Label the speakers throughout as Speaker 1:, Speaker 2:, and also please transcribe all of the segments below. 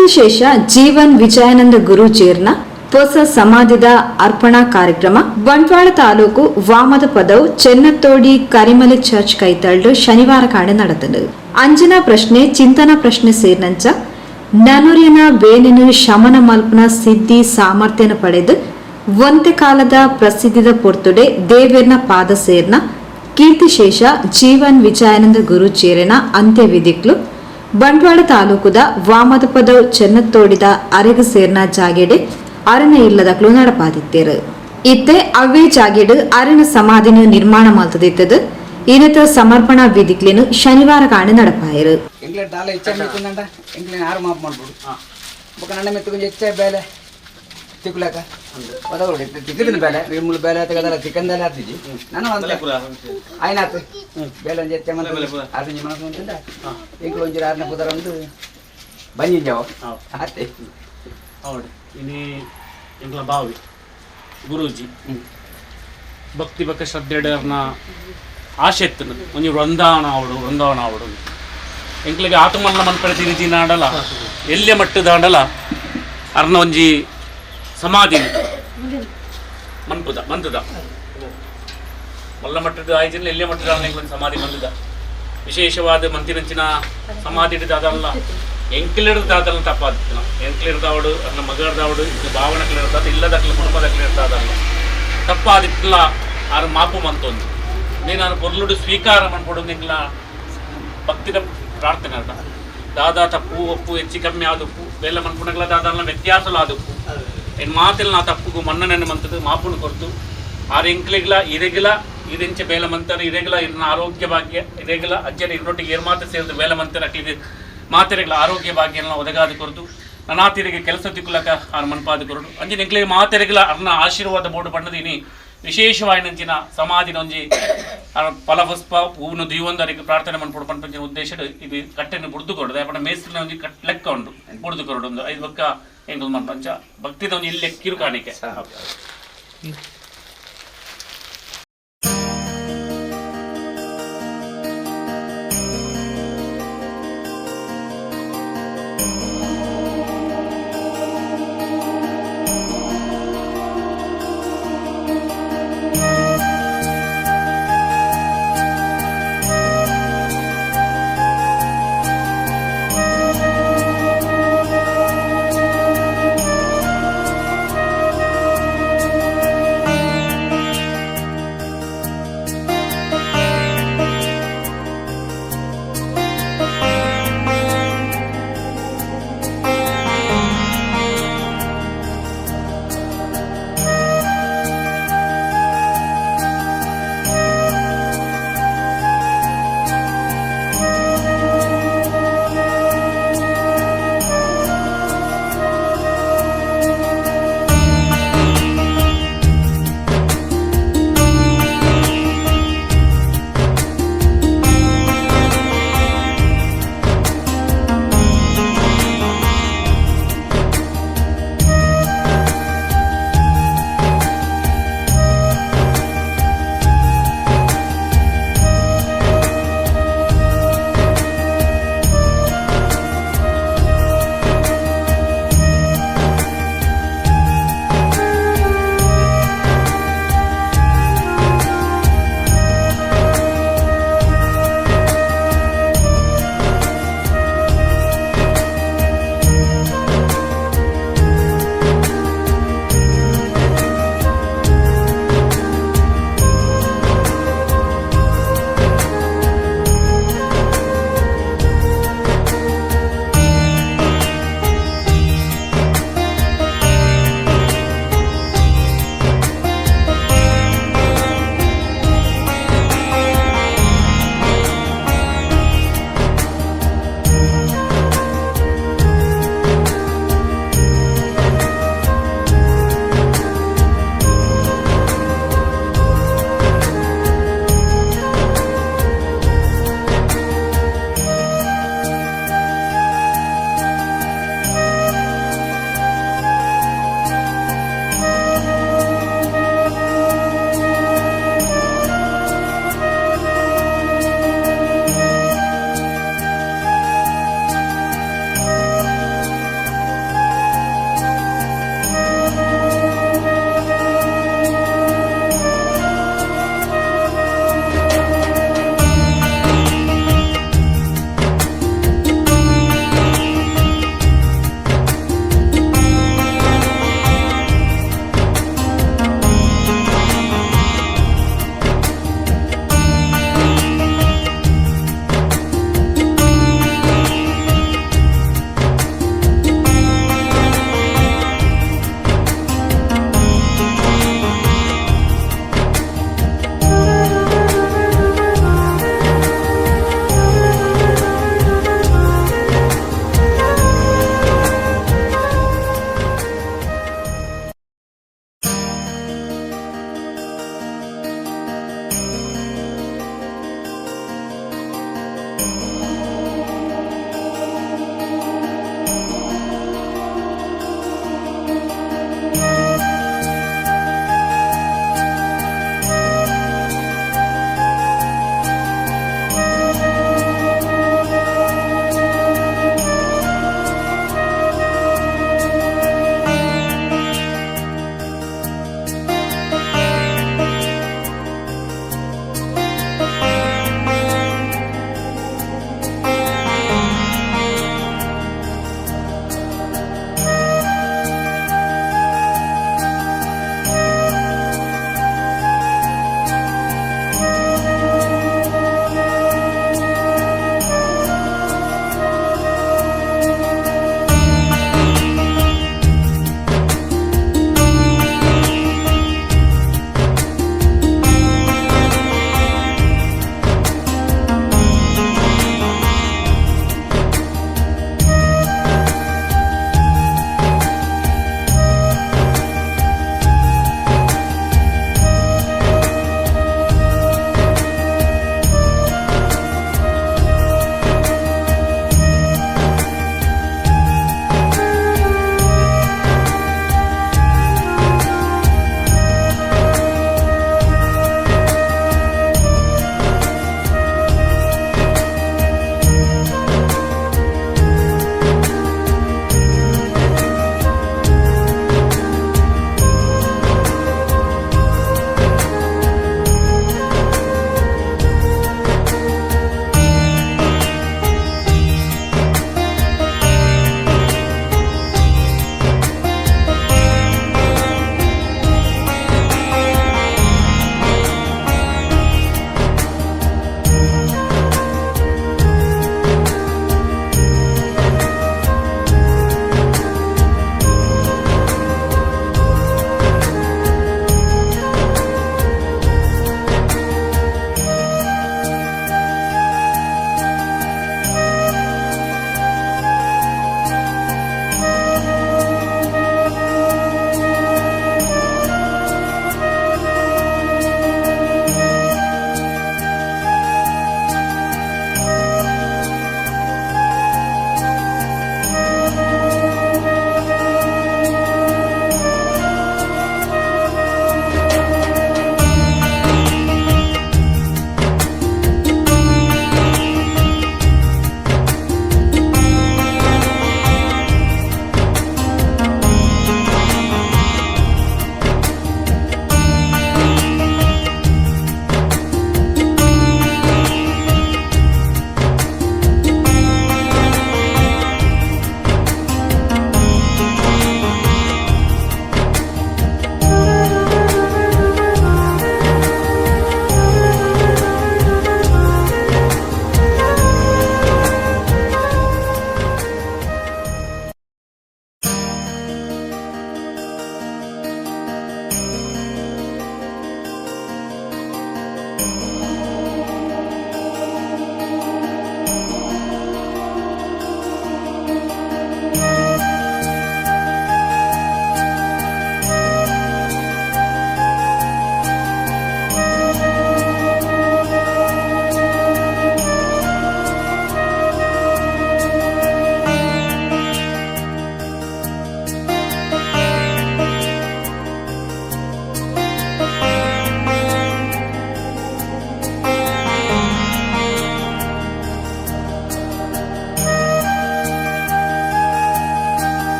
Speaker 1: ಕೀರ್ತಿಶೇಷ ಜೀವನ್ ವಿಜಯಾನಂದ ಗುರೂಜಿಯರ್ನ ಹೊಸ ಸಮಾಧಿದ ಅರ್ಪಣಾ ಕಾರ್ಯಕ್ರಮ ಬಂಟ್ವಾಳ ತಾಲೂಕು ವಾಮದ ಪದವು ಚೆನ್ನತ್ತೋಡಿ ಕರಿಮಲೆ ಚರ್ಚ್ ಕೈತಳ್ಳು ಶನಿವಾರ ಕಾಣೆ ನಡೆದನು. ಅಂಜನಾ ಪ್ರಶ್ನೆ ಚಿಂತನಾ ಪ್ರಶ್ನೆ ಸೇರಿನಂಚ ನನುರಿನ ಬೇನೆನು ಶಮನ ಮಲ್ಪನ ಸಿದ್ಧಿ ಸಾಮರ್ಥ್ಯನ ಪಡೆದು ಒಂತೆ ಕಾಲದ ಪ್ರಸಿದ್ಧಿದ ಪೊರ್ತುಡೆ ದೇವೇರ್ನ ಪಾದ ಸೇರ್ನ ಕೀರ್ತಿಶೇಷ ಜೀವನ್ ವಿಜಯಾನಂದ ಗುರೂಜಿಯರನ ಅಂತ್ಯವಿಧಿಕ್ಲು ಬಂಟ್ವಾಳ ತಾಲೂಕುದ ವಾಮದ ಪದವು ಚೆನ್ನತ್ತೋಡಿದ ಅರೆಗ ಸೇರ್ನ ಜಾಗೆಡೆ ಅರಣ್ಯ ಇಲ್ಲದಕ್ಲು ನಡಪಾದಿತ್ತೇರು. ಇತ್ತೆ ಅವೇ ಜಾಗೆಡು ಅರಣ್ಯ ಸಮಾಧಿನ ನಿರ್ಮಾಣ ಮಾಡ್ತದಿತ್ತದು ಇನತ ಸಮರ್ಪಣಾ ವೇದಿಕೆಯನ್ನು ಶನಿವಾರ ಕಾಣೆ ನಡಪಾಯರು.
Speaker 2: ತಿಕ್ಲಕ ಒದಗೊಳ್ಳಿ ತಿಕ್ಕಿದ ಬೇಲೆ ಮೂರು ಬೇಲೆ ತೆಗೆದಲ್ಲ ಚಿಕನ್ ಬೇಲೆ ಹಾಕ್ತಿದ್ದಿ ನಾನು ಆಯ್ನಾತು ಬೇಲೆ ಒಂದು ಎತ್ತೆ ಮಂದಿ ಆರ್ತಿ ಮನಸ್ಸು ಅಂತಿದ್ದ ಈಗ ಒಂಚೂರು ಆರನೇ ಪುದರ ಒಂದು ಬಂದಿದ್ದಾವ ಆತೆ
Speaker 3: ಹೌದು ಇಲ್ಲಿ ಎಂಗ್ಲ ಬಾವಿ ಗುರೂಜಿ ಭಕ್ತಿ ಬಗ್ಗೆ ಶ್ರದ್ಧೆಯನ್ನ ಆಶೆ ಎತ್ತನು ಒಂಜಿ ವೃಂದಾವನ ಆವಡು ಎಂಕ್ಲಿಗೆ ಆತಮಲ್ಲ ಮನ್ಪಡೆ ತಿರುಜಿ ನಾಡಲ್ಲ ಎಲ್ಲೆ ಮಟ್ಟದ ಆಡಲ್ಲ ಅರ್ನ ಒಂಜಿ ಸಮಾಧಿ ಮಂತದ ಮಲ್ಲ ಮಟ್ಟದ ಆಯ್ತಿಲ್ಲ ಎಲ್ಲೇ ಮಟ್ಟದ ಒಂದು ಸಮಾಧಿ ಮಂದದ ವಿಶೇಷವಾದ ಮಂತಿನಂಚಿನ ಸಮಾಧಿ ಹಿಡಿದಾದಲ್ಲ ಎಂಕ್ಲಿಡ್ದಾದಲ್ಲ ತಪ್ಪಾದಿತ್ತಿನ ಎಂಕ್ಲಿಡ್ದಾವಡು ಅನ್ನ ಮಗಡ್ದಾವಡು ಇದು ಭಾವನಕ್ಲಿಡ್ದಾದ ಇಲ್ಲದಕ್ಲ ಕುಟುಂಬದಕ್ಲಿಡ್ದಾದಲ್ಲ ತಪ್ಪಾದಿತ್ತಿಲ್ಲ ಆರು ಮಾಪು ಮಂತೊಂದು ನೀನು பொருளுಡು ಸ್ವೀಕಾರ ಮಾಡ್ಕೊಡು ನಿಂಗ್ಲ ಭಕ್ತಿದ ಪ್ರಾರ್ಥನೆ ಅರ್ಥ ದಾದಾ ತಪ್ಪು ಒಪ್ಪು ಹೆಚ್ಚು ಕಮ್ಮಿ ಆದಪ್ಪು ಬೇಲ ಮನ್ಪುಣಗಳ ದಾದಲ್ಲ ವ್ಯತ್ಯಾಸಲು ಆದಪ್ಪು ಏನು ಮಾತಿಲ್ಲ ನಾ ತಪ್ಪುಗು ಮನ್ನನನ್ನು ಮಂತದ್ದು ಮಾಪುನು ಕೊರ್ತು ಆರು ಎಂಕ್ಲಿಗ್ಲ ಇರೆಗಿಲ ಇರೆಂಚೆ ಬೇಲ ಮಂತರ ಇರೆಗಿಲ ಇರ್ನ ಆರೋಗ್ಯ ಭಾಗ್ಯ ಇರೆಗಿಲ ಅಜ್ಜನ ಇರೊಟ್ಟಿಗೆ ಏರ್ ಮಾತು ಸೇರಿದು ಬೇಲ ಮಂತರ ಅಕ್ಲಿಗೆ ಮಾತೆರೆಗಳ ಆರೋಗ್ಯ ಭಾಗ್ಯನ ಒದಗಾದು ಕೊರದು ನನಾತಿರಿಗೆ ಕೆಲಸ ತಿಕ್ಕಲಕ ಆರು ಮನ್ಪಾದು ಕೊರಡು ಅಂಜಿನ ಎಂಕ್ಲಿಗೆ ಮಾತೆರೆಗಿಲ ಅರ್ನ ಆಶೀರ್ವಾದ ಬೋರ್ಡು ಬಣ್ಣದಿನಿ ವಿಶೇಷವಾಯಿನಂಚಿನ ಸಮಾಧಿನ ಒಂಜಿ ಫಲಪುಷ್ಪ ಹೂವನ್ನು ದೀವೊಂದರಿಗೆ ಪ್ರಾರ್ಥನೆ ಮಾಡ್ಕೊಡು ಪಂಪಂಚಿನ ಉದ್ದೇಶ ಇದು ಕಟ್ಟೆಯನ್ನು ಬುಡ್ದು ಕೊಡೋದು ಯಾಕಂದ್ರೆ ಮೇಸ್ತ್ರಿನ ಒಂಜಿ ಲೆಕ್ಕ ಉಂಟು ಬುಡ್ದು ಕೊರಡು ಒಂದು 5 ಬಕ್ಕ ಎಂಟು ಮನ್ಪಂಚ ಭಕ್ತಿದ ಒಂದು ಇಲ್ಲಿ ಕಿರು ಕಾಣಿಕೆ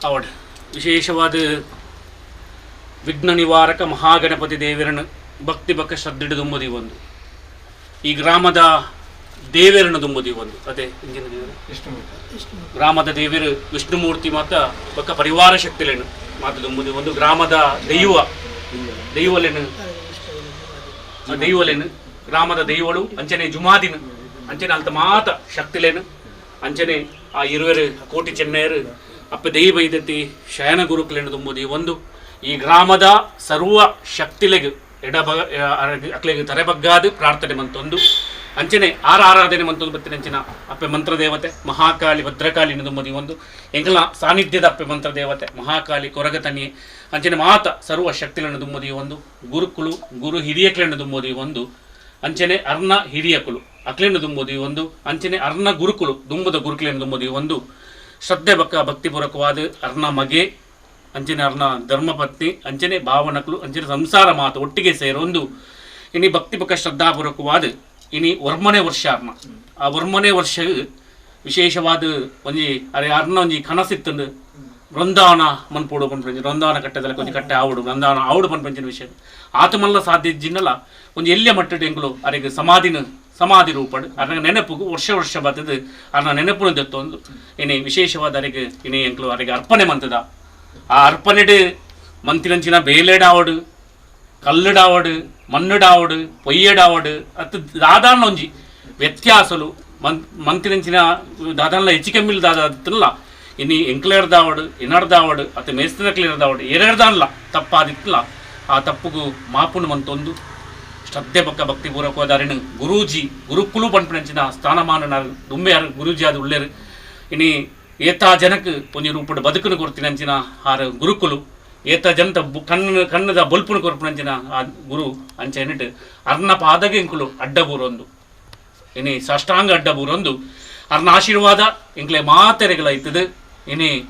Speaker 3: ಅವಡ್ ವಿಶೇಷವಾದ ವಿಘ್ನ ನಿವಾರಕ ಮಹಾಗಣಪತಿ ದೇವರನ್ನು ಭಕ್ತಿ ಬಕ್ಕ ಶ್ರದ್ಧೆಡು ದುಂಬುದಿ ಒಂದು ಈ ಗ್ರಾಮದ ದೇವರನ್ನು ದುಂಬುದಿ ಒಂದು ಅದೇ ಇಂಜಿನ ದೇವರು ಗ್ರಾಮದ ದೇವರು ವಿಷ್ಣುಮೂರ್ತಿ ಮಾತ ಬಕ್ಕ ಪರಿವಾರ ಶಕ್ತಿಲೇನು ಮಾತ ದುಂಬುದಿ ಒಂದು ಗ್ರಾಮದ ದೈವಲೇನು ಗ್ರಾಮದ ದೈವಳು ಅಂಚನೆ ಜುಮಾದಿನ ಅಂಚನೆ ಅಂತ ಮಾತ ಶಕ್ತಿಲೇನು ಅಂಚನೆ ಆ ಇರುವೆರು ಕೋಟಿ ಚೆನ್ನೈರು ಅಪ್ಪ ದೈವ ಇದತಿ ಶಯನ ಗುರುಕುಲೇನು ದುಂಬುದಿ ಒಂದು ಈ ಗ್ರಾಮದ ಸರ್ವ ಶಕ್ತಿಲೆಗೆ ಅಕ್ಲೆಗೆ ತರೆಬಗ್ಗಾದು ಪ್ರಾರ್ಥನೆ ಮಂತೊಂದು ಅಂಚನೆ ಆರಾಧನೆ ಮಂತೊಂದು ಬತ್ತಿನ ಅಂಚಿನ ಅಪ್ಪೆ ಮಂತ್ರ ದೇವತೆ ಮಹಾಕಾಳಿ ಭದ್ರಕಾಳಿ ದುಂಬುದಿ ಒಂದು ಎಂಕಲ ಸಾನ್ನಿಧ್ಯದ ಅಪ್ಪೆ ಮಂತ್ರ ದೇವತೆ ಮಹಾಕಾಳಿ ಕೊರಗತನಿ ಅಂಚನೆ ಮಾತ ಸರ್ವ ಶಕ್ತಿಗಳನ್ನು ದುಂಬುದಿ ಒಂದು ಗುರುಕುಲು ಗುರು ಹಿರಿಯಕ್ಲೆನ್ನು ದುಂಬುದಿ ಒಂದು ಅಂಚನೆ ಅರ್ನ ಹಿರಿಯಕುಲು ಅಕ್ಲೆನ್ನು ದುಂಬುದಿ ಒಂದು ಅಂಚನೆ ಅರ್ನ ಗುರುಕುಲು ದುಂಬುದ ಗುರುಕುಲೆನ್ನು ದುಂಬುದಿ ಒಂದು ಶ್ರದ್ಧೆ ಬಕ್ಕ ಭಕ್ತಿಪೂರ್ವಕವಾದ ಅರ್ನ ಮಗೆ ಅಂಚನೆ ಅರ್ನ ಧರ್ಮಪತ್ನಿ ಅಂಚನೆ ಭಾವನಕಲು ಅಂಚನೆ ಸಂಸಾರ ಮಾತು ಒಟ್ಟಿಗೆ ಸೇರೊಂದು ಇನಿ ಭಕ್ತಿ ಬಕ್ಕ ಶ್ರದ್ಧಾಪೂರ್ವಕವಾದ ಇನಿ ವರ್ಮನೆ ವರ್ಷ ಅರ್ನ ಆ ವರ್ಮನೆ ವರ್ಷ ವಿಶೇಷವಾದ ಒಂಜಿ ಅರೆ ಅರ್ನ ಒಂಜಿ ಕನಸಿತ್ತಂದು ಬೃಂದಾವನ ಮನ್ಪೋಡು ಪನ್ಪಂಚ ಬೃಂದಾವನ ಕಟ್ಟೆದಲ್ಲ ಕೊಂಚ ಕಟ್ಟೆ ಆವಡು ಬೃಂದಾವನ ಆವಡು ಪನ್ಪಂಚಿನ ವಿಷಯ ಆತಮಲ್ಲ ಸಾಧ್ಯ ಇಜ್ಜಿನಲ್ಲ ಒಂದು ಎಲ್ಲಿಯ ಮಟ್ಟದ ಎಂಗಳು ಅರೆಗೆ ಸಮಾಧಿ ರೂಪಡು ಅರ್ನ ನೆನಪುಗು ವರ್ಷ ಬರ್ತದೆ ಅರ್ನ ನೆನಪು ದತ್ತೊಂದು ಇನಿ ವಿಶೇಷವಾದ ಅರೆಗೆ ಇನಿ ಎಂಗಳು ಅರೆಗೆ ಅರ್ಪಣೆ ಮಂತದ ಆ ಅರ್ಪಣೆಡು ಮಂತಿನಂಚಿನ ಬೇಲೆಡಾವಡು ಕಲ್ಲುಡಾವಡು ಮಣ್ಣುಡಾವಡು ಪೊಯ್ಯಡಾವಡು ಅತ್ ದಾದಾನ ಒಂಜಿ ವ್ಯತ್ಯಾಸಲು ಮಂತಿನಂಚಿನ ದಾದಾನ ಹೆಚ್ಚು ಕಮ್ಮಿಲ್ ದಾದಲ್ಲ ಇನ್ನು ಎಂಕ್ಲೇರ್ದಾವಡು ಎನರ್ದಾವಡು ಅಥವಾ ಮೇಸ್ತನಕ್ಲೇರ್ದಾವಡು ಎರಡ್ದಾನಲ್ಲ ತಪ್ಪಾದಿತ್ತಲ್ಲ ಆ ತಪ್ಪುಗೂ ಮಾಪುನು ಮಂತೊಂದು ಶ್ರದ್ಧೆ ಪಕ್ಕ ಭಕ್ತಿಪೂರ್ವಕವಾದ ಅರಿನು ಗುರೂಜಿ ಗುರುಕುಲು ಪಂಪಿನಂಚಿನ ಸ್ಥಾನಮಾನ ದುಂಬೆ ಗುರೂಜಿ ಆದ ಉಳ್ಳೇರು ಇನ್ನು ಏತಾ ಜನಕ್ಕೆ ಒಂಜಿ ರೂಪದ ಬದುಕನ್ನು ಕೊರ್ತಿನಂಚಿನ ಆರ ಗುರುಕುಲು ಏತ ಜನತ ಕಣ್ಣದ ಬಲ್ಪುನು ಕೊರ್ಪಿನಂಚಿನ ಆ ಗುರು ಅಂಚ ಎನ್ನಿಟ್ಟು ಅರ್ನ ಪಾದಗೆ ಎಂಕುಲು ಅಡ್ಡಬೂರೊಂದು ಇನಿ ಸಾಷ್ಟಾಂಗ ಅಡ್ಡಬೂರೊಂದು ಅರ್ನ ಆಶೀರ್ವಾದ ಎಂಕ್ಲೆ ಮಾತೆರೆಗಳ ಇತ್ತದು ಇನಿ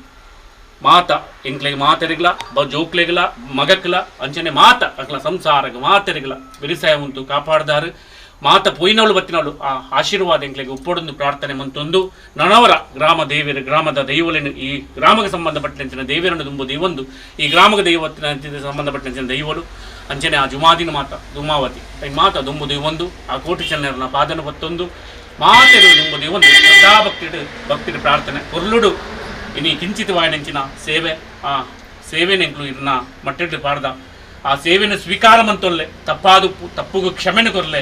Speaker 3: ಮಾತ ಎಂಕ್ಲೆಗೆ ಮಾತೆರೆಗಳ ಜೋಕ್ಲೆಗಳ ಮಗಕ್ಲ ಅಂಚನೆ ಮಾತ ಅಕ್ಲ ಸಂಸಾರಗ ಮಾತೆರೆಗಳ ಬಿರಿಸಾಯ ಉಂಟು ಕಾಪಾಡ್ದಾರು ಮಾತ ಪೊಯ್ನವಳು ಬತ್ತಿನವಳು ಆ ಆಶೀರ್ವಾದ ಎಂಕ್ಲೆಗೆ ಉಪ್ಪೊಡೊಂದು ಪ್ರಾರ್ಥನೆ ಮಂತೊಂದು ನನವರ ಗ್ರಾಮದ ದೈವಲಿನ ಈ ಗ್ರಾಮಕ್ಕೆ ಸಂಬಂಧಪಟ್ಟಂಚಿನ ದೇವರನ್ನು ದುಂಬುದಿ ಒಂದು ಈ ಗ್ರಾಮದ ದೈವತ್ತಿನ ಸಂಬಂಧಪಟ್ಟಂಚಿನ ದೈವಳು ಅಂಚನೆ ಆ ಜುಮಾದಿನ ಮಾತ ದುಮಾವತಿ ಮಾತ ದುಂಬುದಿ ಒಂದು ಆ ಕೋಟಿ ಚೆನ್ನರನ ಪಾದನ ಬತ್ತೊಂದು ಮಾತೆರು ದುಂಬುದಿ ಒಂದು ಭಕ್ತಿಡು ಪ್ರಾರ್ಥನೆ ಕೊರ್ಲುಡು ಇನಿ ಕಿಂಚಿತ ವಾಯನಂಚಿನ ಸೇವೆ ಆ ಸೇವೆನೆಂಕ್ಲು ಇರ್ನ ಮಟ್ಟಿಟ್ಟು ಪಾಡ್ದ ಆ ಸೇವೆನ ಸ್ವೀಕಾರ ಮಂತೊಲ್ಲೆ ತಪ್ಪುಗೂ ಕ್ಷಮೆನ ಕೊರ್ಲೆ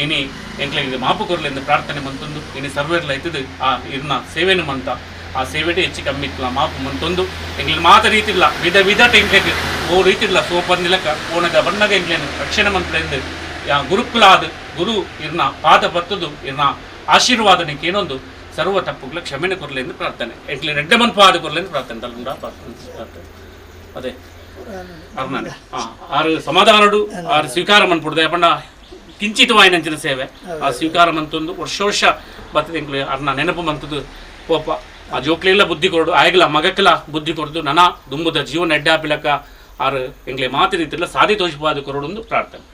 Speaker 3: ಇನಿ ಎಂಕ್ಲೆಗೆ ಮಾಪು ಕೊರ್ಲೆ ಎಂದು ಪ್ರಾರ್ಥನೆ ಮಂತೊಂದು ಇನಿ ಸರ್ವೇರ್ಲ ಇತ್ತದು ಆ ಇರ್ನ ಸೇವೆನು ಮಂತ ಆ ಸೇವೆಡೆ ಹೆಚ್ಚು ಕಮ್ಮಿ ಇತ್ತಲ್ಲ ಮಾಪು ಮಂತೊಂದು ಎಂಗ್ಲಿನ ಮಾತ ರೀತಿ ಇಲ್ಲ ವಿಧ ಟೆಂಕ್ಲೆಗೆ ಓ ರೀತಿ ಇಲ್ಲ ಸೋಪಂದಿಲಕ ಓನಗ ಬಣ್ಣಗ ಎಂಗ್ಲೇನು ರಕ್ಷಣೆ ಮಂತ್ರೆಂದು ಗುರುಕುಲಾದ ಗುರು ಇರ್ನ ಪಾದ ಬತ್ತದು ಇರ್ನ ಆಶೀರ್ವಾದನಕ್ಕೆ ಏನೊಂದು ಸರ್ವ ತಪ್ಪುಗಳ ಕ್ಷಮೆನ ಕೊರ್ಲೆ ಎಂದು ಪ್ರಾರ್ಥನೆ ಎಂಕ್ಲೆ ರೆಡ್ಡೆ ಮನ್ಪಾದ ಕೊರ್ಲೆ ಎಂದು ಪ್ರಾರ್ಥನೆ ತಲ್ಲ ಪ್ರಾರ್ಥನೆ ಅದೇ ಅರ್ನಾನೆ ಆರು ಸಮಾಧಾನಡು ಆರು ಸ್ವೀಕಾರ ಮನ್ಪುಡ್ದೆ ಪಂಡ ಕಿಂಚಿತವಾಯಿನಂಚಿನ ಸೇವೆ ಆ ಸ್ವೀಕಾರ ಮಂತೊಂದು ವರ್ಷ ಬರ್ತದೆ ಎಂಕ್ಲೆ ಅರ್ನ ನೆನಪು ಮಂತದ್ದು ಪೋಪ ಆ ಜೋಕ್ಲೆಲ್ಲ ಬುದ್ಧಿ ಕೊಡು ಆಯ್ಗಲ ಮಗಕ್ಲ ಬುದ್ಧಿ ಕೊಡ್ದು ನನ ದುಂಬುದ ಜೀವನ ಎಡ್ಡಾಪಿಲಕ ಆರು ಎಂಕ್ಲೆ ಮಾತು ರೀತಿಲ್ಲ ಸಾಧಿ ತೋಷಪಾದ ಕೊರಡೊಂದು ಪ್ರಾರ್ಥನೆ.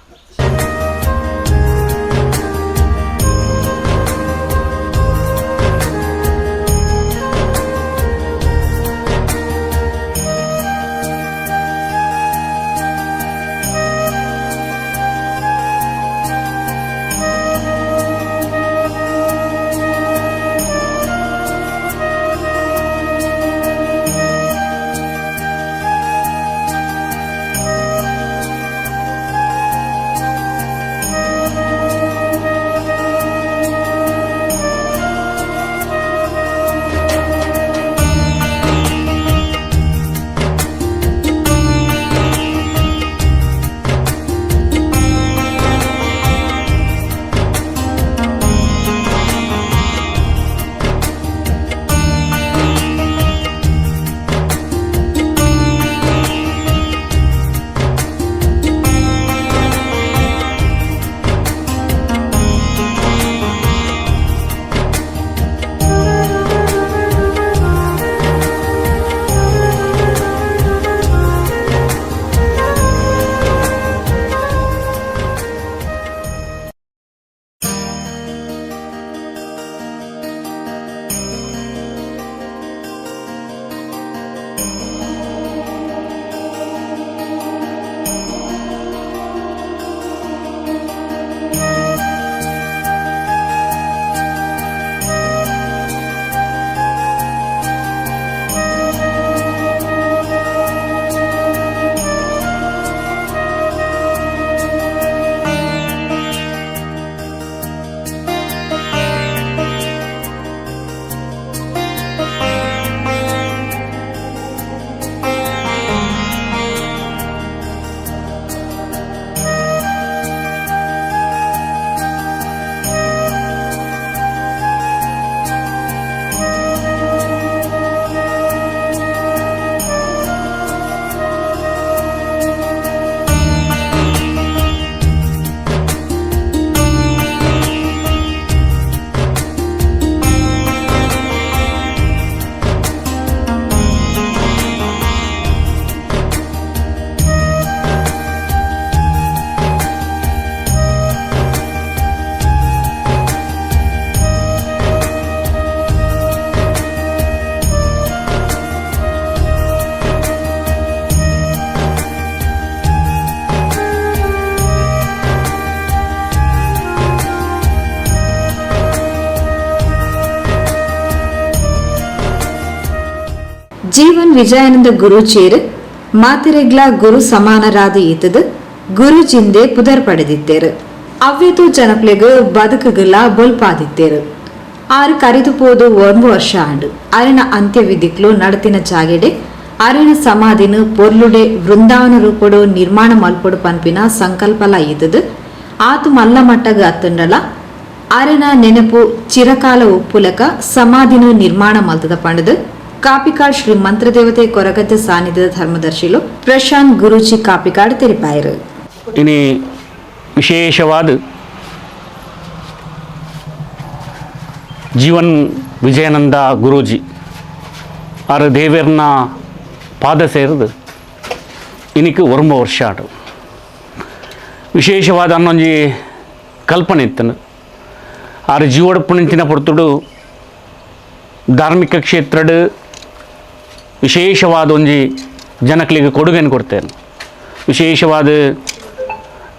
Speaker 1: ಜೀವನ್ ವಿಜಯಾನಂದ ಗುರು ಚೇರ್ ಮಾತಿರೆಗ್ಲ ಗುರು ಸಮಾನರಾದ ಈತದು ಗುರುಜಿಂದೆ ಪುದರ್ ಪಡೆದಿದ್ದೇರು ಅವ್ಯತು ಜನಕ್ಲೆಗ್ ಬದುಕುಗಲ ಬೊಲ್ಪಾದಿದ್ದೇರು ಆರು ಕರೆದು ಪೋದು 1 ವರ್ಷ ಆಂಡು ಅರಿನ ಅಂತ್ಯವಿಧಿಕ್ಲು ನಡತಿನ ಜಾಗೆಡೆ ಅರಿನ ಸಮಾಧಿನ ಪೊರ್ಲುಡೆ ವೃಂದಾವನ ರೂಪಡು ನಿರ್ಮಾಣ ಮಲ್ಪಡು ಪನ್ಪಿನ ಸಂಕಲ್ಪಲ ಈತದು ಆತು ಮಲ್ಲ ಮಟ್ಟಗ ಅತ್ತಂಡಲ ಅರಿನ ನೆನಪು ಚಿರಕಾಲ ಉಪ್ಪುಲಕ ಸಮಾಧಿನ ನಿರ್ಮಾಣ ಮಲ್ತದ ಪಂಡದು ಕಾಪಿಕಾಡ್ ಶ್ರೀ ಮಂತ್ರದೇವತೆ ಕೊರಗದ್ದೆ ಸಾನ್ನಿಧ್ಯದ ಧರ್ಮದರ್ಶಿಲು ಪ್ರಶಾಂತ್ ಗುರೂಜಿ ಕಾಪಿಕಾಡ್ ತೆರಿಪಾಯರು.
Speaker 3: ಇನಿ ವಿಶೇಷವಾದ ಜೀವನ್ ವಿಜಯಾನಂದ ಗುರೂಜಿ ಆರು ದೇವೇರ್ನ ಪಾದ ಸೇರಿದು ಇನಿക്ക് 1 ವರ್ಷ ಆಟು ವಿಶೇಷವಾದ ಅನ್ನೊಂಜಿ ಕಲ್ಪನೆ ಇತ್ತನು ಆರು ಜೀವಡಪ್ಪುನಿಂಚಿನ ಪೊರ್ತುಡು ಧಾರ್ಮಿಕ ಕ್ಷೇತ್ರಡ್ ವಿಶೇಷವಾದ ಒಂಜಿ ಜನಕ್ಲಿಗೆ ಕೊಡುಗೆಯನ್ನು ಕೊಡ್ತೇನೆ ವಿಶೇಷವಾದ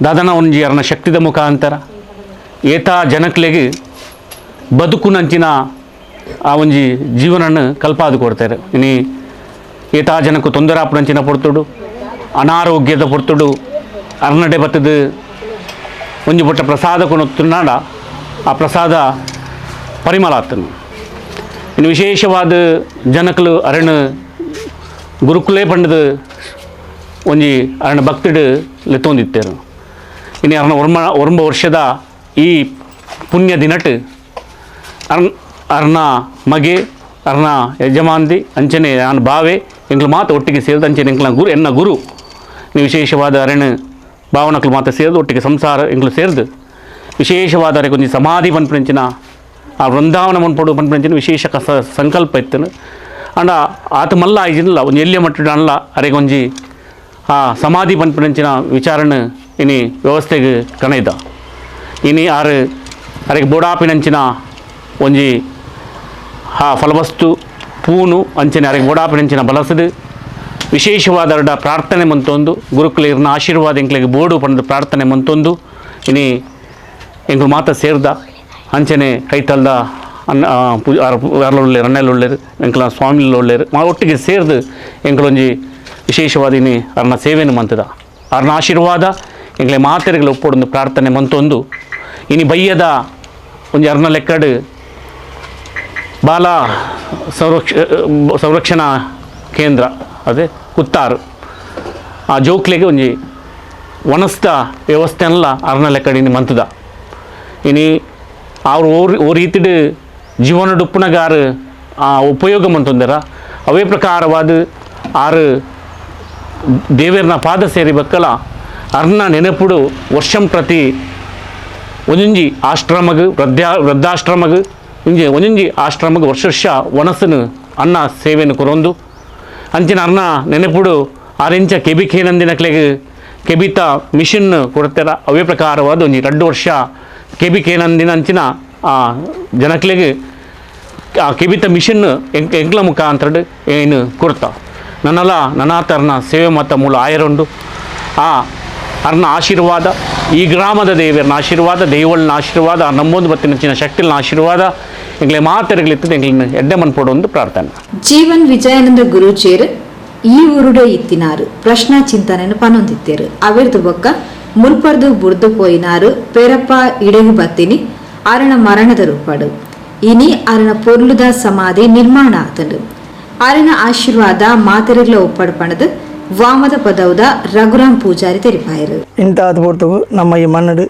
Speaker 3: ದಾದನ ಒಂಜಿ ಅರ್ನ ಶಕ್ತಿದ ಮುಖಾಂತರ ಏತ ಜನಕ್ಲೆಗೆ ಬದುಕುನಂಚಿನ ಆ ಒಂಜಿ ಜೀವನನ್ನು ಕಲ್ಪಾದು ಕೊಡ್ತಾರೆ ಇನಿ ಏತ ಜನಕ್ಕೆ ತೊಂದರೆ ಆಪುನಂಚಿನ ಪೊರ್ತುಡು ಅನಾರೋಗ್ಯದ ಪೊರ್ತುಡು ಅರ್ನಡೆ ಬತ್ತದ ಒಂಜಿ ಪುಟ್ಟ ಪ್ರಸಾದ ಕೊನೊತ್ತುನಾಡ ಆ ಪ್ರಸಾದ ಪರಿಮಳ ಆತನು ಇನ್ನು ವಿಶೇಷವಾದ ಜನಕಲು ಅರಣ ಗುರುಕುಲೇ ಪಂಡದ ಒಂಜಿ ಅರಣ ಭಕ್ತಿಡ್ ಲೆತ್ತೊಂದಿತ್ತೇರು ಇನ್ನು ಅರ್ನ 1 ವರ್ಷದ ಈ ಪುಣ್ಯ ದಿನಟ್ ಅರ್ನ ಮಗೆ ಅರ್ನ ಯಜಮಾಂತಿ ಅಂಚನೆ ನಾನು ಭಾವೆ ಎಂಕ್ಲು ಮಾತು ಒಟ್ಟಿಗೆ ಸೇರಿದ ಅಂಚನೆ ಎಂಕ್ಲ ಗುರು ಎನ್ನ ಗುರು ನೀವು ವಿಶೇಷವಾದ ಅರಣ ಭಾವನಕ್ಲು ಮಾತು ಸೇರಿದು ಒಟ್ಟಿಗೆ ಸಂಸಾರ ಎಂಕ್ಲು ಸೇರಿದು ವಿಶೇಷವಾದ ಅರೆಗೆ ಒಂಜಿ ಸಮಾಧಿ ಪನ್ಪಂಚಿನ ಆ ವೃಂದಾವನ ಮನ್ಪಡು ಪನ್ಪಂಚಿನ ವಿಶೇಷ ಸಂಕಲ್ಪ ಇತ್ತನು ಅಂಡ ಆತ ಮಲ್ಲ ಆಯ್ಜಿಲ್ಲ ಒಂದು ಎಲ್ಲಿಯ ಮಟ್ಟದ ಅಲ್ಲ ಅರೆಗೆ ಒಂಜಿ ಆ ಸಮಾಧಿ ಪನ್ಪಂಚಿನ ವಿಚಾರಣ ಇನಿ ವ್ಯವಸ್ಥೆಗೆ ಕಣೈದ ಇನಿ ಆರು ಅರೆಗೆ ಬೋಡಾಪಿನಂಚಿನ ಒಂಜಿ ಆ ಫಲವಸ್ತು ಪೂನು ಅಂಚನೆ ಅರೆಗೆ ಬೋಡಾಪಿನಂಚಿನ ಬಲಸದು ವಿಶೇಷವಾದ ಪ್ರಾರ್ಥನೆ ಮಂತೊಂದು ಗುರುಕುಲಿರ್ನ ಆಶೀರ್ವಾದ ಎಂಕ್ಲೆಗೆ ಬೋಡು ಪಂಡ ಪ್ರಾರ್ಥನೆ ಮಂತೊಂದು ಇನಿ ಎಂಕ್ಲು ಮಾತ ಸೇರ್ದ ಅಂಚನೆ ಕೈತಲ್ದ ಅರ್ಲೊಳ್ಳೇರು ಅನ್ನೆಲ್ಲೊಳ್ಳೇರು ಎಂಕ್ಲ ಸ್ವಾಮಿಲೊಳ್ಳೇರು ಒಟ್ಟಿಗೆ ಸೇರ್ದು ಎಂಕ್ಲೊಂಜಿ ವಿಶೇಷವಾದ ಇನಿ ಅರ್ನ ಸೇವೆಯನ್ನು ಮಂತದ ಅರ್ನ ಆಶೀರ್ವಾದ ಎಂಕ್ಲೆ ಮಾತೆರೆಗಳು ಒಪ್ಪೊಡೊಂದು ಪ್ರಾರ್ಥನೆ ಮಂತೊಂದು ಇನಿ ಬಯ್ಯದ ಒಂಜಿ ಅರ್ನ ಲೆಕ್ಕಡ್ ಬಾಲ ಸಂರಕ್ಷಣಾ ಕೇಂದ್ರ ಅದೇ ಕುತ್ತಾರು ಆ ಜೋಕ್ಲೆಗೆ ಒಂಜಿ ವನಸ್ತ ವ್ಯವಸ್ಥೆನೆಲ್ಲ ಅರ್ನ ಲೆಕ್ಕಡ್ ಇನಿ ಮಂತದ ಇನಿ ಅವ್ರು ಓ ರೀತಿಡ್ ಜೀವನ ಡುಪ್ಪುನಗಾರು ಆ ಉಪಯೋಗ ಮಂತೊಂದರ ಅವೇ ಪ್ರಕಾರವಾದ ಆರು ದೇವೇರ್ನ ಪಾದ ಸೇರಿ ಬಕ್ಕಲ ಅರ್ನ ನೆನಪುಡು ವರ್ಷಂ ಪ್ರತಿ ಒಂಜೊಂಜಿ ಆಶ್ರಮಗ್ ವೃದ್ಧಾಶ್ರಮಗ್ ಇಂಜಿ ಒಂಜೊಂಜಿ ಆಶ್ರಮಗ್ ವರ್ಷ ವನಸ್ಸನ್ನು ಅನ್ನ ಸೇವೆಯನ್ನು ಕೊರೊಂದು ಅಂಚಿನ ಅರ್ನ ನೆನಪುಡು ಆರಿಂಚ ಕೆಬಿಕೇನಂದಿನಕ್ಲೆಗೆ ಕೆಬಿತ ಮಿಷನ್ ಕೊಡ್ತಾರ ಅವೇ ಪ್ರಕಾರವಾದ ಒಂಜಿ 2 ವರ್ಷ ಕೆಬಿಕೇನಂದಿನ ಅಂಚಿನ ಆ ಜನಕ್ಲೆಗೆ ಆ ಕೆಬಿತ ಮಿಷನ್ ಎಂಕ್ಲ ಮುಖಾಂತರ ಏನು ಕೊಡ್ತಾ ನನ್ನಲ್ಲ ನನ್ನಾತರ್ನ ಸೇವೆ ಮತ್ತ ಮೂಲ ಆಯರುಂಡು ಆ ಅರ್ನ ಆಶೀರ್ವಾದ ಈ ಗ್ರಾಮದ ದೇವರನ ಆಶೀರ್ವಾದ ದೇವಳನ ಆಶೀರ್ವಾದ ನಮ್ಮೊಂದು ಬತ್ತಿನ ಶಕ್ತಿನ ಆಶೀರ್ವಾದ ಎಂಗ್ಲೆ ಮಾತೆರೆಗಳಿರ್ತದೆ ಎಂಗ್ಲಿನ ಎಡ್ಡೆ ಮನ್ಪೋಡು ಒಂದು ಪ್ರಾರ್ಥನೆ.
Speaker 1: ಜೀವನ್ ವಿಜಯಾನಂದ ಗುರುಚೇರ್ ಈ ಊರುಡೆ ಇತ್ತಿನಾರು ಪ್ರಶ್ನಾ ಚಿಂತನೆಯನ್ನು ಪನೊಂದಿತ್ತೇರು ಅವೆರ್ದು ಬೊಕ್ಕ ಮುಲ್ಪರ್ದು ಬುರ್ದು ಪೋಯಿನಾರು ಪೇರಪ್ಪ ಇಡೆಗು ಬತ್ತಿನಿ ಅರಣ ಮರಣದ ರೂಪಡು ಇನಿ ಅರಣ ಪೊರ್ಲುದ ಸಮಾಧಿ ನಿರ್ಮಾಣ ಆತಂಡು ಅರಣ ಆಶೀರ್ವಾದ ಮಾತೆರೆಗ್ಲ ಒಪ್ಪಡು ಪಣದು ವಾಮದ ಪದೌದ ರಘುರಾಮ್ ಪೂಜಾರಿ ತೆರಿಪಾಯರು.
Speaker 4: ಇಂತಾದ ಪೂರ್ತವು ನಮ್ಮ ಈ ಮಣ್ಣಡು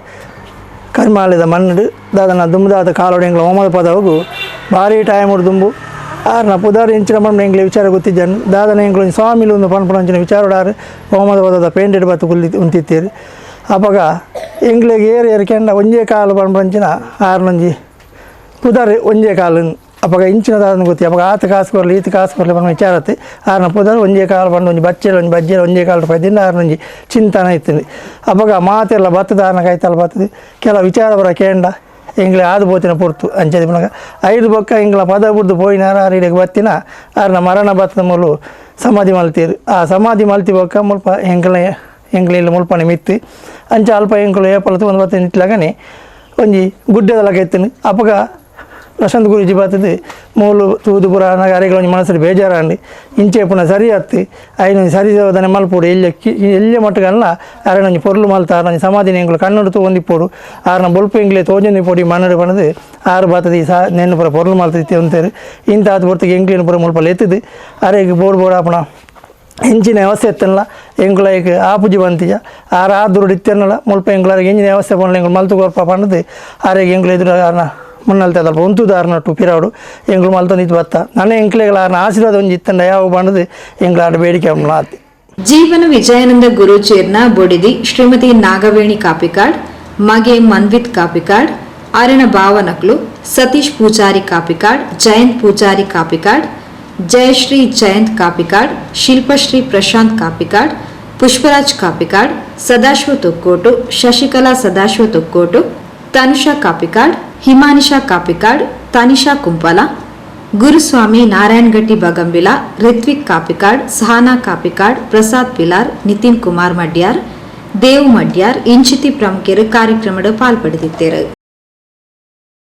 Speaker 4: ಕರ್ಮಾಲದ ಮಣ್ಣಡು ದಾದನ ದುಂಬುದಾದ ಕಾಲೋಡೆಂಗ್ಲ ಓಮದ ಪದವು ಭಾರಿ ಟೈಮ್ ದುಂಬು ಆರ್ನ ಪುದಾರಿ ಇಂಚಿನ ಪಂಡ ಎಂಗ್ಲೆ ವಿಚಾರ ಗೊತ್ತಿದ್ದನು ದಾದನ ಎಂಗ್ಲ ಸ್ವಾಮಿಲು ಒಂದು ಪಂಪಂಚಿನ ವಿಚಾರಡಾರು ಓಮದ ಪದದ ಪೇಂಟೆಡ್ ಬತ್ತು ಕುಲ್ಲಿ ಉಂತಿತ್ತೀರಿ ಅಪಗ ಎಂಗ್ಲೆಗೆ ಏರು ಕೆಂಡ ಒಂಜೇ ಕಾಲು ಪಂಪಂಚಿನ ಆರ್ನೊಂಜಿ ಪುದಾರಿ ಒಂಜೇ ಕಾಲು ಅಪಗ ಇಂಚಿನ ದಾದನ ಗೊತ್ತಿ ಅಪಗ ಆತ ಕಾಸು ಕೊರಲಿ ಈತ ಕಾಸು ಕೊರಲಿ ಪಂಡ ವಿಚಾರತ್ತೆ ಆರ್ನ ಪುದಾರಿ ಒಂಜೇ ಕಾಲು ಪಂಡ ಒಂಜಿ ಬಚ್ಚೆಲು ಒಂಜಿ ಬಜ್ಜೆಲು ಒಂಜೇ ಕಾಲು ರೂಪಾಯಿ ದಿನ ಆರ್ನೊಂಜಿ ಚಿಂತನ ಇತ್ತು ಅಪಗ ಮಾತೆಲ್ಲ ಬತ್ತದ ಆರ್ನ ಕೈತಲ್ಲ ಬತ್ತದು ಕೆಲ ವಿಚಾರ ಬರ ಕೇಂಡ ಎಂಗ್ಲೆ ಆದು ಬೋತಿನ ಪೊರ್ತು ಅಂಚದಿ ಪುನಗ 5 ಬೊಕ್ಕ ಎಂಗ್ಲ ಪದ ಬುಡ್ದು ಪೋಯಿನಾರ ಆರಿಡೆಗೆ ಬತ್ತಿನ ಆರ್ನ ಮರಣ ಬತ್ತದ ಮೂಲು ಸಮಾಧಿ ಮಲ್ತೀರು ಆ ಸಮಾಧಿ ಮಲ್ತಿ ಬೊಕ್ಕ ಮುಲ್ಪ ಎಂಗ್ಲೆಲ್ಲ ಮುಲ್ಪನೆ ಮಿತ್ತು ಅಂಚ ಅಲ್ಪ ಎಂಕ್ಲು ಏಪಲತ್ತು ಒಂದು ಬತ್ತ ನಿಟ್ಲಗನೆ ಒಂಜಿ ಗುಡ್ಡೆದಲಕ ಎತ್ತನು ಅಪಗ ಪ್ರಶಾಂತ್ ಗುರೂಜಿ ಬರ್ತದೆ ಮೂಲು ತೂದು ಪುರಾಣ ಕಾರ್ಯಗಳೊಂದು ಮನಸ್ಸಲ್ಲಿ ಬೇಜಾರಂಡಿ ಇಂಚೆ ಪುನಃ ಸರಿ ಹತ್ತಿ ಐನೊಂದು ಸರಿ ಹೋದನೆ ಮಲ್ಪೋಡು ಎಲ್ಲೇ ಮಟ್ಟಗಲ್ಲ ಅರನೊಂದು ಪೊರ್ಲು ಮಲ್ತಾರ ನಂಗೆ ಸಮಾಧಿ ಎಂಗಳು ಕಣ್ಣುಡು ತೊಗೊಂದಿಪ್ಪೋಡು ಆರನ ಬೊಲ್ಪು ಎಂಗ್ಲೆ ತೋಜೊಂದಿ ಪೊಡಿ ಮಣ್ಣು ಬಣ್ಣದು ಆರು ಬಾತದಿ ನೆನ್ನು ಪುರ ಪೊರ್ಲು ಮಲ್ತೈತಿ ಅಂತಾರೆ ಇಂಥ ಅದು ಬರ್ತಿಗೆ ಎಂಗ್ಲಿನ ಪುರ ಮುಲ್ಪ ಎತ್ತದು ಅರೆಗೆ ಬೋರ್ಡ್ ಆಪಣ ಹೆಂಚಿನ ವ್ಯವಸ್ಥೆ ಎತ್ತನಲ್ಲ ಎಂಗ್ಲೈಕ್ ಆಪುಜಿ ಬಂತಿಜ ಆರು ದುರುಡು ಇತ್ತೇನಲ್ಲ ಮುಲ್ಪ ಎಂಗ್ಲಾರಿಗೆ ಹೆಂಚಿನ ವ್ಯವಸ್ಥೆ ಪಣ್ಣಲ್ಲ ಎಂಗಳು ಮಲ್ತು ಗೊರ್ಪ ಪಣ್ಣದು ಆರೆಗೆ ಎಂಗ್ಲು ಎದುರು ಆರನ ಮುನ್ನಲ್ತದಲ್ಪ ಒಂತುದಾರನಟ್ಟು ಪಿರಾಡು ಎಂಗ್ಳು ಮಲ್ತಂದಿತ್ತು ಬತ್ತ ನನ್ನ ಎಂಕ್ಲೆಗಳ ಆಶೀರ್ವಾದ ಒಂಜಿ ಇತ್ತಂಡ ಯಾವ ಬಣ್ಣದು ಎಂಗ್ಲಾಡ ಬೇಡಿಕೆ ಆತಿ
Speaker 1: ಜೀವನ ವಿಜಯಾನಂದ ಗುರುಚೇರ್ನ ಬೊಡಿದಿ ಶ್ರೀಮತಿ ನಾಗವೇಣಿ ಕಾಪಿಕಾಡ್ ಮಗೆ ಮನ್ವಿತ್ ಕಾಪಿಕಾಡ್ ಅರಣ ಭಾವನಕ್ಲು ಸತೀಶ್ ಪೂಜಾರಿ ಕಾಪಿಕಾಡ್ ಜಯಂತ್ ಪೂಜಾರಿ ಕಾಪಿಕಾಡ್ ಜಯಶ್ರೀ ಜಯಂತ್ ಕಾಪಿಕಾಡ್ ಶಿಲ್ಪಶ್ರೀ ಪ್ರಶಾಂತ್ ಕಾಪಿಕಾಡ್ ಪುಷ್ಪರಾಜ್ ಕಾಪಿಕಾಡ್ ಸದಾಶಿವ ತೊಕ್ಕೋಟು ಶಶಿಕಲಾ ಸದಾಶಿವ ತೊಕ್ಕೋಟು ತನುಷಾ ಕಾಪಿಕಾಡ್ ಹಿಮಾನಿಶಾ ಕಾಪಿಕಾಡ್ ತನಿಷಾ ಕುಂಪಲ ಗುರುಸ್ವಾಮಿ ನಾರಾಯಣಗಟ್ಟಿ ಬಗಂಬಿಲ ರಿತ್ವಿಕ್ ಕಾಪಿಕಾಡ್ ಸಹಾನಾ ಕಾಪಿಕಾಡ್ ಪ್ರಸಾದ್ ಪಿಲಾರ್ ನಿತಿನ್ ಕುಮಾರ್ ಮಡ್ಯಾರ್ ದೇವ್ ಮಡ್ಯಾರ್ ಇಂಚಿತಿ ಪ್ರಮುಖರು ಕಾರ್ಯಕ್ರಮದ ಪಾಲ್ಪಡೆದಿದ್ದರು.